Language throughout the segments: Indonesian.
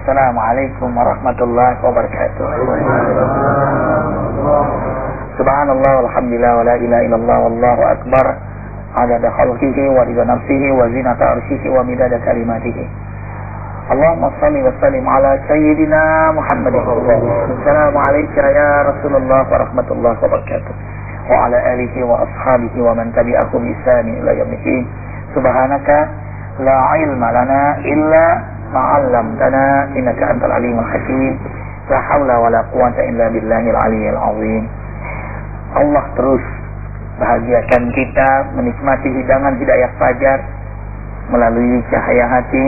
Assalamualaikum warahmatullahi wabarakatuh. Subhanallah walhamdulillah wa la ilaha illallah wallahu akbar. Adada khalqihi wa rida nafsihi wa zinata arshihi wa midada kalimatihi. Allahumma salli wa sallim ala sayyidina Muhammadin. Assalamualaikum ya Rasulullah wa rahmatullahi wabarakatuh. Wa ala alihi wa ashabihi wa man tabi'ahum bi ihsan ila yaumil. Subhanaka la ilma lana illa ma 'allamtana innaka antal alimul hakim. La haula wa la quwwata illa billahil aliyyil azim. Allah terus bahagiakan kita menikmati hidangan hidayah fajar melalui cahaya hati.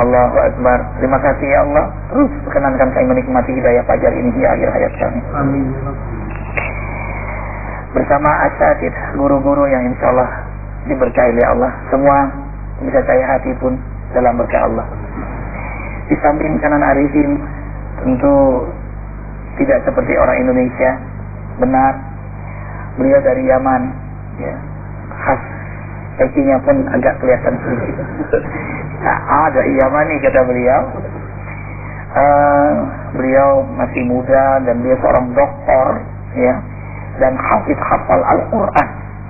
Allahu Akbar. Terima kasih ya Allah. Terus perkenankan kami menikmati hidayah fajar ini di akhir hayat kami. Amin. Bersama asatid, guru-guru yang insya Allah diberkahi oleh Allah. Semua bisa saya hati pun dalam berkah Allah. Di samping kanan Arifin tentu tidak seperti orang Indonesia. Benar, beliau dari Yaman, ya, khas kakinya pun agak kelihatan sedikit. Ada Yamani kata beliau. Beliau masih muda dan beliau seorang doktor, ya, dan hafal Al-Quran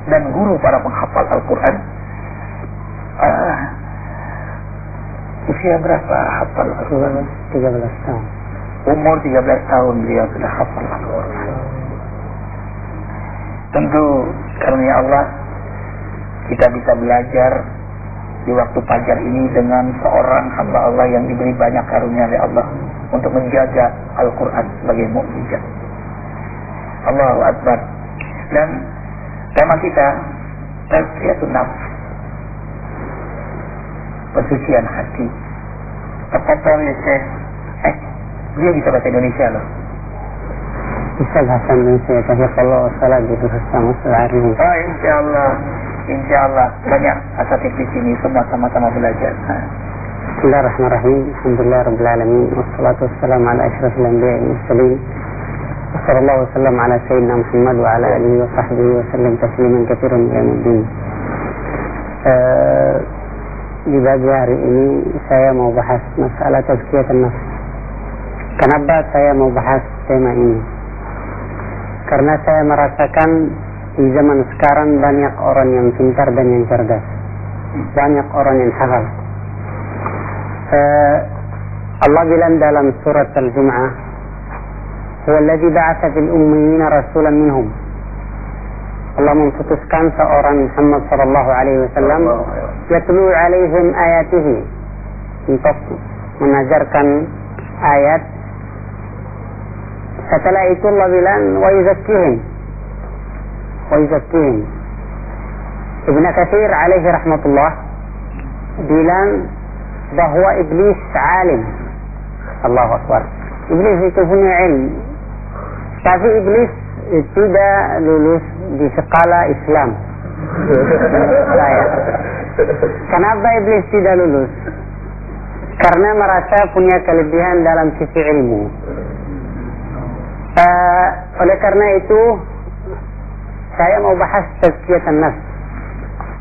dan guru para penghafal Al-Quran. Usia berapa hafal Al-Quran? 13 tahun. Umur 13 tahun beliau sudah hafal Al-Quran. Tentu karunia Allah kita bisa belajar di waktu fajar ini dengan seorang hamba Allah yang diberi banyak karunia oleh Allah untuk menjaga Al-Quran sebagai mukjizat. Allahu Akbar. Dan tema kita tazkiyatun nafs, pensucian hati. Tafadhal ya Syekh. Dia bisa bahasa Indonesia loh. Bisa bahasa Indonesia, tapi kalau salah gitu sama sehari. Oh, insya Allah banyak asatid di sini semua sama-sama belajar. Bismillahirrahmanirrahim. Alhamdulillahirabbil alamin wassalatu wassalamu ala asyrafil anbiya'i wal mursalin. Sallallahu alaihi wasallam ala sayyidina Muhammad wa ala alihi wa sahbihi wa sallam tasliman katsiran ila yaumil. Di pagi hari ini saya mau bahas masalah tazkiyatun nafs. Kenapa saya mau bahas tema ini? Karena saya merasakan di zaman sekarang banyak orang yang pintar dan yang cerdas, banyak orang yang hafal. Allah bilang dalam surat Al-Jum'ah, "Huwa alladzi ba'atsa fil ummiyina rasulan minhum." Allah memutuskan seorang Muhammad sallallahu alaihi wasallam yatlu alaihim ayatihi, untuk mengajarkan ayat. Setelah itu Allah bilang wa yuzakkihim. Ibn Katsir alaihi rahmatullah bilang bahwa iblis alim. Allahu Akbar. Iblis itu punya ilmu, tapi iblis tidak lulus di sekolah Islam. Kenapa iblis tidak lulus? Karena merasa punya kelebihan dalam sisi ilmu. Oleh karena itu saya mau bahas tazkiyatun nafs.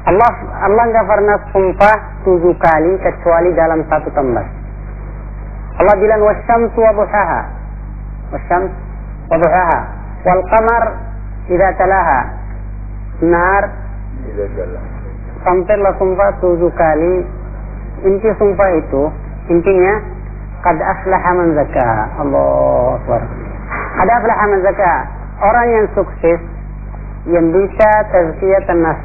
Allah enggak pernah sumpah 7 kali kecuali dalam satu tempat. Allah bilang wasyamsu wa duhaha, wasyams wa duhaha, wal qamar idza talaha, nar idza jalla. Sampailah sumpah 7 kali. Inti sumpah itu intinya qad aflaha man zakkaha. Allahu Akbar. Qad aflaha man zakkaha. Orang yang sukses yang bisa tazkiyatun nafs.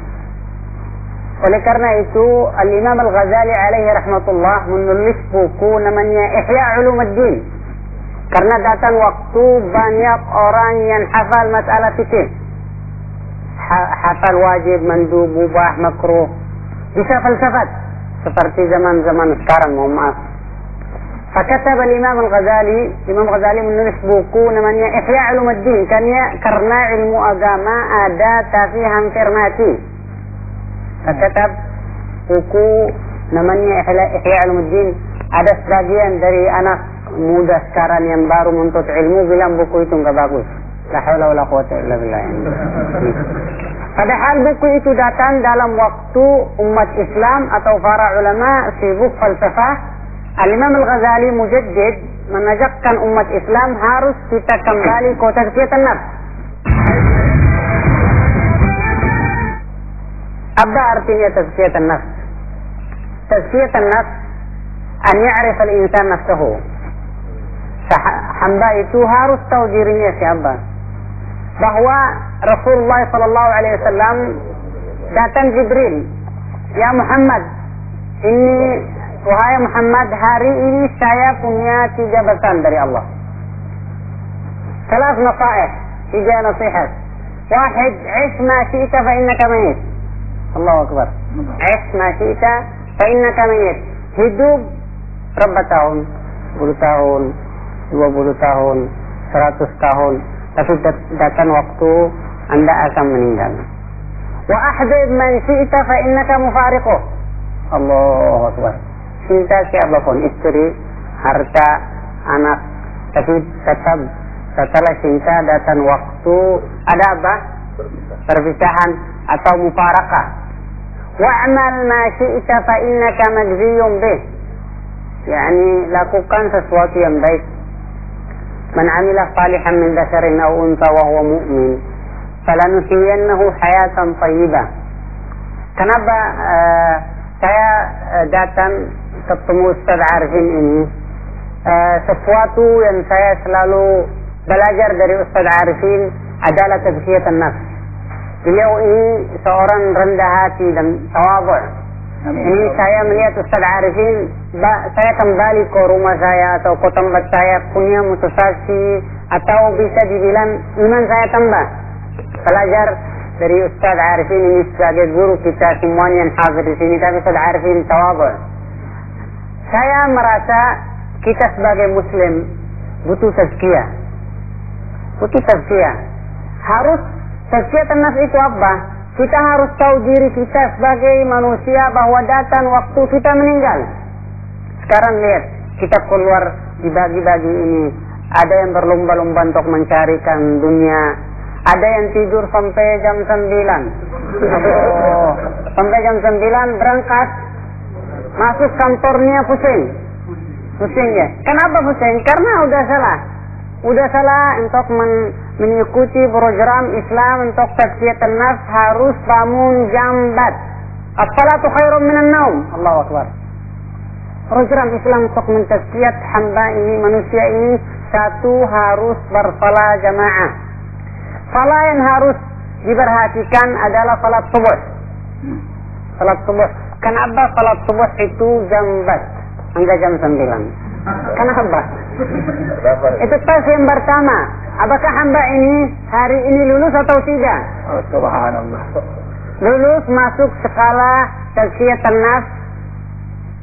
Oleh karena itu Al-Imam Al-Ghazali alaihi rahmatullah menulis buku namanya Ihya Ulumuddin. Karena datang waktu banyak orang yang hafal masalah fikih, hafal wajib, mandub, mubah, makruh, bisa falsafat seperti zaman-zaman sekarang. Mohon maaf. Fakataba Imam Al-Ghazali, Imam Ghazali menulis buku namanya Ihya Ulumuddin. Karena ilmu agama ada tapi hampir mati. Fakitab buku namanya Ihya Ulumuddin. Ada sebagian dari anak muda sekarang yang baru menuntut ilmu bilang buku itu enggak bagus. La haula wala quwwata illa billah. Padahal buku itu datang dalam waktu umat Islam atau para ulama sibuk falsafah, Al-Imam Al-Ghazali Mujaddid mengajakkan umat Islam harus kita kembali ke tazkiyatun nafs. Apa artinya tazkiyatun nafs? Tazkiyatun nafs an ya'rif al-insan nafsahu. Hamba itu harus tahu dirinya siapa. Bahwa Rasulullah sallallahu alaihi wasallam datang Jibril, "Ya Muhammad, ini wahai Muhammad, hari ini saya punya 3 pesan dari Allah. 3 nasihat, 3 nasihat. Wahid, ish ma syi'ta fa innaka mayit." Allahu Akbar. Ish ma syi'ta fa innaka mayit. Hidup berapa tahun? 10 tahun, 20 tahun, 100 tahun. Tapi datang waktu Anda akan meninggal. Wa ahdib man syi'ta fa innaka mufariquh. Allahu Akbar. Cinta siapapun, istri, harta, anak, tapi tetap setelah cinta datang waktu ada apa? Perpisahan atau mufarakah. Wa'mal ma syi'ta fa innaka majziyun bih. Yani lakukan sesuatu yang baik. Man 'amila salihan min dzakarin aw untha wa huwa mu'min falanuhyiyannahu hayatan thayyibah. Kenapa saya datang ketemu Ustaz Arifin ini? Sesuatu yang saya selalu belajar dari Ustaz Arifin adalah tazkiyatun nafs. Beliau ini seorang rendah hati dan tawadhu. Ini saya melihat Ustaz Arifin, saya kembali ke rumah saya atau ke tempat saya punya motivasi atau bisa dibilang iman saya tambah. Belajar dari Ustaz Arifin ini sebagai guru kita semuanya yang hadir di sini, tapi Ustaz Arifin tawadhu. Saya merasa kita sebagai Muslim butuh tazkiyah. Butuh tazkiyah. Harus tazkiyatun nafs itu apa? Kita harus tahu diri kita sebagai manusia bahwa datang waktu kita meninggal. Sekarang lihat, kita keluar dibagi-bagi ini. Ada yang berlomba-lomba untuk mencarikan dunia. Ada yang tidur sampai jam 9. Sampai jam 9 berangkat. Masuk kantornya pusing. Pusing ya. Kenapa pusing? Karena udah salah. Udah salah untuk mengikuti program Islam untuk tazkiyatun nafs harus bangun jam 4. As-salatu khairun minan naum. Allahu Akbar. Program Islam untuk mentazkiyat hamba ini, manusia ini, satu harus bersalat jamaah. Salat yang harus diperhatikan adalah salat subuh. Salat subuh. Kenapa salat subuh itu jam 4 hingga jam 9? Kenapa? Itu tes yang pertama. Apakah hamba ini hari ini lulus atau tidak? Oh, subhanallah. Lulus masuk skala tazkiyatun nafs.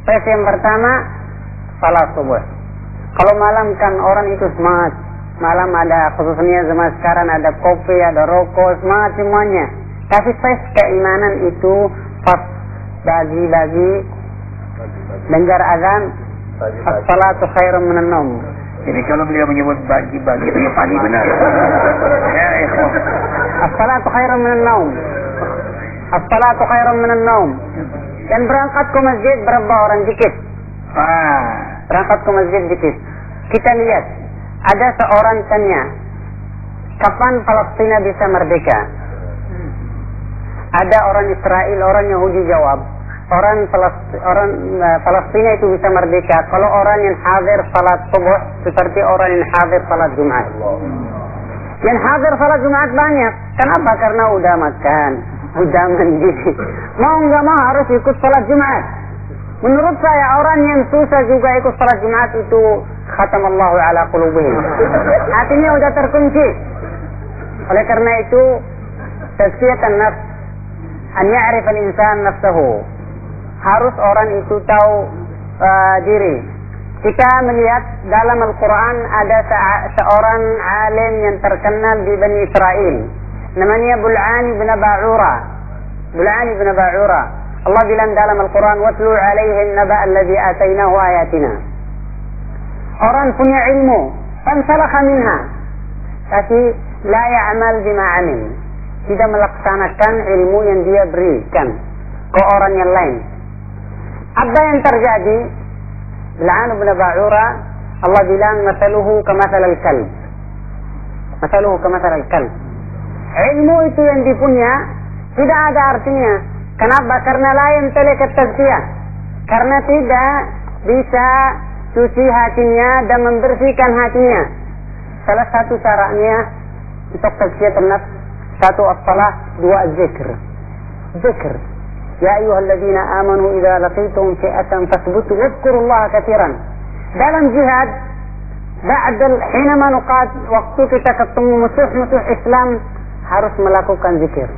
Tes yang pertama salat subuh. Kalau malam kan orang itu semangat. Malam ada, khususnya zaman sekarang ada kopi, ada rokok, semangat semuanya. Tapi tes keimanan itu pas bagi-bagi dengar azan, as-salatu khairun minan naum. Jadi kalau beliau menyebut bagi-bagi itu yang paling benar. Ya, ikhwan. As-salatu khairun minan naum. As-salatu khairun minan naum. Dan berangkat ke masjid berapa orang dikit? Berangkat ke masjid dikit. Kita lihat, ada seorang tanya, kapan Palestina bisa merdeka? Ada orang Israel, orang Yahudi jawab, orang Palestina itu bisa merdeka kalau orang yang hadir salat subuh seperti orang yang hadir salat Jumat. Yang hadir salat Jumat banyak. Kenapa? Karena udah makan, udah mandi. Mau nggak mau harus ikut salat Jumat. Menurut saya orang yang susah juga ikut salat Jumat itu khatamallahu ala qulubihim. Hatinya udah terkunci. Oleh karena itu tazkiyatun nafs, an ya'rif al-insan nafsahu. Harus orang itu tahu diri. Kita melihat dalam Al-Quran ada seorang alim yang terkenal di Bani Israel. Namanya Bul'an bin Ba'ura. Bul'an bin Ba'ura. Allah bilang dalam Al-Quran, وَاتْلُوا عَلَيْهِمْ نَبَأَ الَّذِي آتَيْنَاهُ آيَاتِنَا. Orang punya ilmu, fansalakha minha, tapi la ya'mal bima 'amil. Tidak melaksanakan ilmu yang dia berikan ke orang yang lain. Apa yang terjadi? Bil'an bin Ba'ura, Allah bilang masaluhu kamathal al-kalb. Masaluhu kamathal al-kalb. Ilmu itu yang dipunya tidak ada artinya. Kenapa? Karena la yamtalik at-tazkiyah. Karena tidak bisa cuci hatinya dan membersihkan hatinya. Salah satu caranya untuk tazkiyatun nafs, satu as-salah, dua az-zikr. Zikr. Ya ayyuhalladzina amanu idza laqitum fi'atan fathbutu wadhkurullaha katsiran. Dalam jihad, hinama nuqat, waktu kita ketemu musuh-musuh Islam, harus melakukan zikir.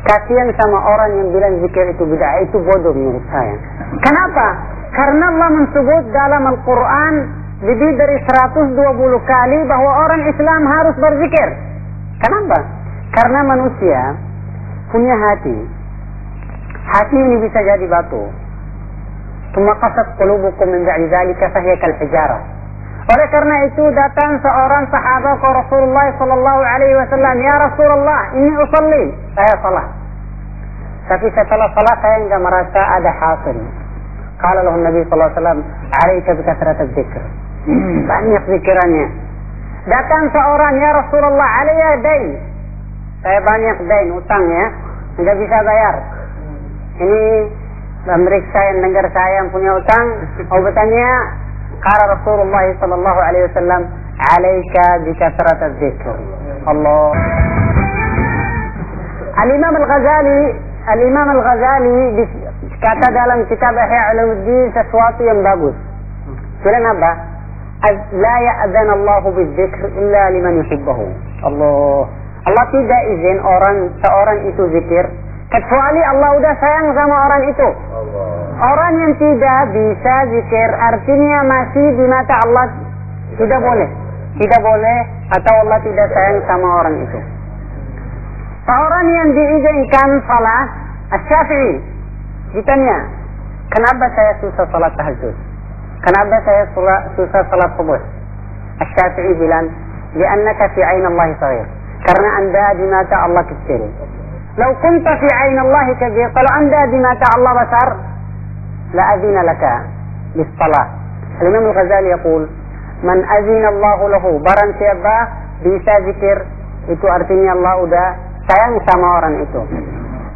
Kasihan sama orang yang bilang zikir itu bid'ah, itu bodoh menurut saya. Kenapa? Karena Allah menyebut dalam Al-Quran lebih dari 120 kali bahwa orang Islam harus berzikir. Kenapa? Karena manusia punya hati. Hati ini bisa jadi batu. Thumma qasat qulubukum min ba'di dzalika fahiya kal hijarah. Oleh karena itu datang seorang sahabat ke Rasulullah sallallahu alaihi wasallam, "Ya Rasulullah, ini usolli." Saya salat. Tapi setelah salat saya enggak merasa ada hasil. Qala lahu Nabi sallallahu alaihi wasallam, "'Alaika bi kathratiz dzikr." Banyak zikirannya. Datang seorang, "Ya Rasulullah, alayya dain." Saya banyak dain, utang ya, enggak bisa bayar. Ini memeriksa yang dengar saya yang punya utang, mau bertanya, qala Rasulullah sallallahu alaihi wasallam, "'Alaika bi kathratiz dzikr." Allah. Al-Imam Al-Ghazali kata dalam kitab Ihya Ulumuddin sesuatu yang bagus. Bilang apa? La ya'zan Allah bidzikr illa liman yuhibbuhu. Allah tidak izin seorang itu zikir kecuali Allah udah sayang sama orang itu. Orang yang tidak bisa zikir artinya masih di mata Allah tidak boleh atau Allah tidak sayang sama orang itu. Seorang yang diizinkan salat, Asy-Syafi'i ditanya, "Kenapa saya susah salat tahajud? Kenapa saya susah salat subuh?" Asy-Syafi'i bilang, "Li'annaka fi 'ain Allah shaghir." Karena Anda di mata Allah kecil. "Lau kunta fi 'ain Allah kabir." Kalau Anda di mata Allah besar, la adzina laka bis-shalah. Al-Imam Al-Ghazali yaqul, "Man azina Allah lahu." Barang siapa bisa zikir, itu artinya Allah udah sayang sama orang itu.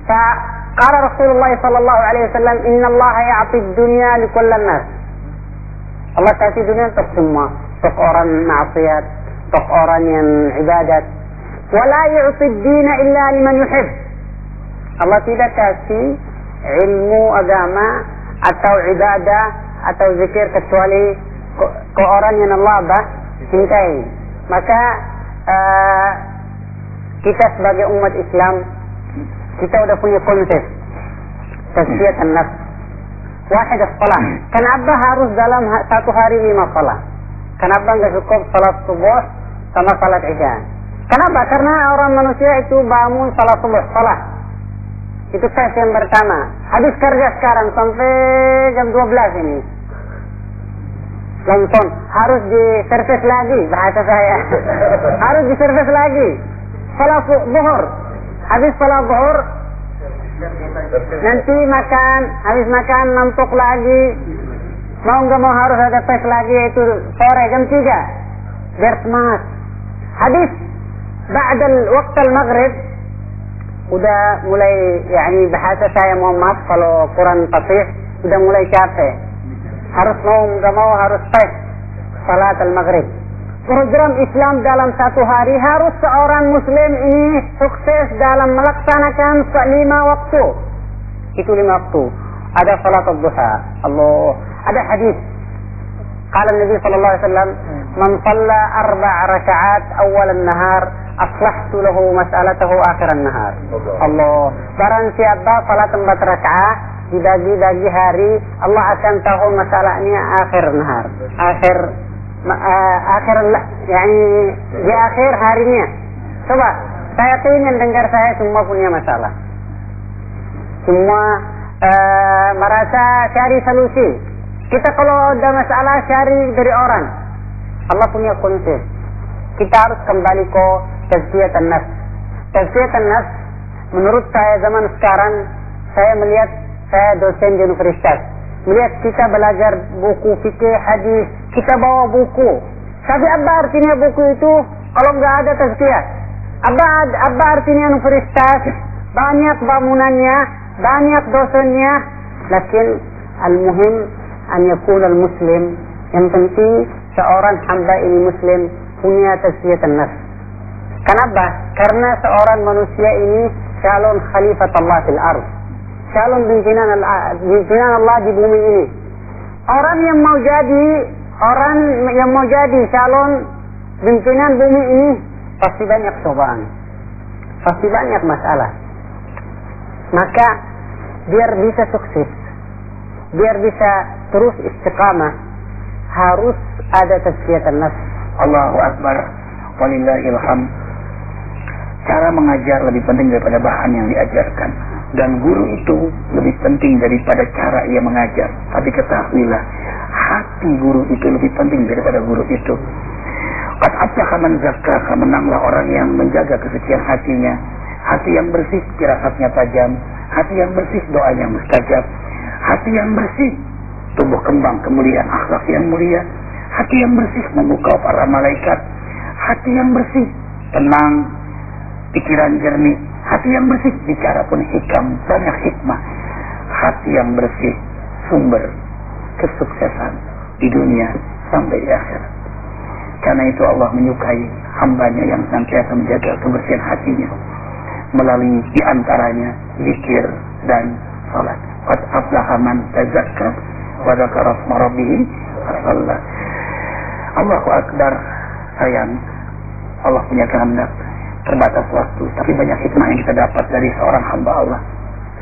Qala Rasulullah sallallahu alaihi wasallam, "Inna Allah ya'ti ad-dunya li kulli an-nas." Allah kasih dunia untuk semua, untuk orang maksiat, untuk orang yang ibadat. Wa la yu'ti ad-dina illa liman yuhib. Allah tidak kasih ilmu agama atau ibadah atau zikir kecuali ke orang yang Allah cintai. Maka kita sebagai umat Islam, kita udah punya konsep tazkiyatun nafs. Wahid as-salah. Kenapa harus dalam satu hari 5 salat? Kenapa enggak cukup salat subuh sama salat isya? Kenapa? Karena orang manusia itu bangun salat subuh, salat. Itu tes yang pertama. Habis kerja sekarang sampai jam 12 ini. Langsung harus diservis lagi, bahasa saya. Harus diservis lagi. Salat zuhur. Habis salat zuhur nanti makan, habis makan ngantuk lagi. Mau enggak mau harus ada tes lagi, itu sore jam 3. Biar semangat. Habis ba'dal waqtal maghrib udah mulai, bahasa saya mohon maaf kalau kurang fasih, udah mulai capek. Harus mau enggak mau harus tes salat al-maghrib. Program Islam dalam satu hari harus seorang muslim ini sukses dalam melaksanakan 5 waktu. Itu 5 waktu. Ada salat ad-duha. Allah. Ada hadis. Qala Nabi sallallahu alaihi wasallam, "Man shalla 4 raka'at awal an-nahar, aslahtu lahu mas'alatahu akhir an-nahar." Allah. Barang siapa salat 4 rakaat dibagi-bagi hari, Allah akan tahu masalahnya akhir nahar. Di akhir harinya. Coba, saya ingin dengar, saya semua punya masalah. Semua merasa cari solusi. Kita kalau ada masalah cari dari orang. Allah punya konsep. Kita harus kembali ke tazkiyatun nafs. Tazkiyatun nafs, menurut saya zaman sekarang, saya melihat, saya dosen di universitas. melihat kita belajar buku fikih, hadis, kita bawa buku. Tapi apa artinya buku itu kalau nggak ada tazkiyah? Apa artinya universitas? Banyak bangunannya, banyak dosennya. Lakin al-muhim an yakun al-muslim. Yang penting seorang hamba ini muslim punya tazkiyatan nafs. Kenapa? Karena seorang manusia ini calon khalifat Allah fil ardh. Calon pimpinan Allah di bumi ini. Orang yang mau jadi calon pimpinan bumi ini pasti banyak cobaan, pasti banyak masalah. Maka biar bisa sukses, biar bisa terus istiqamah, harus ada tazkiyatan nafs. Allahu Akbar, walillahil hamd. Cara mengajar lebih penting daripada bahan yang diajarkan, dan guru itu lebih penting daripada cara ia mengajar. Tapi ketahuilah, hati guru itu lebih penting daripada guru itu. Qad aflaha man zakkaha, menanglah orang yang menjaga kesucian hatinya. Hati yang bersih firasatnya tajam, hati yang bersih doanya mustajab, hati yang bersih tumbuh kembang kemuliaan akhlak yang mulia, hati yang bersih memukau para malaikat, hati yang bersih tenang, pikiran jernih, hati yang bersih bicara pun hikam, banyak hikmah. Hati yang bersih sumber kesuksesan di dunia sampai di akhirat. Karena itu Allah menyukai hambanya yang senantiasa menjaga kebersihan hatinya melalui diantaranya zikir dan salat. Qad aflaha man tazakka wa dzakara asma rabbih fa Allahu Akbar. Sayang, Allah punya kehendak, terbatas waktu, tapi banyak hikmah yang kita dapat dari seorang hamba Allah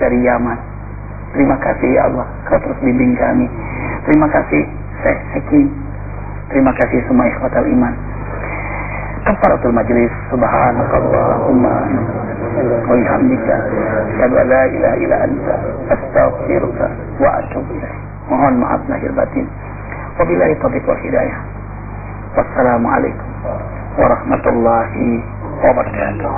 dari Yaman. Terima kasih ya Allah, Kau terus bimbing kami. Terima kasih Syekh Hakim. Terima kasih semua ikhwatal iman. Kafaratul majlis. Subhanakallahumma wa bihamdika asyhadu an la ilaha illa anta astaghfiruka wa atubu ilaik. Mohon maaf lahir batin. Wabillahi taufiq wal hidayah. Wassalamualaikum warahmatullahi wabarakatuh.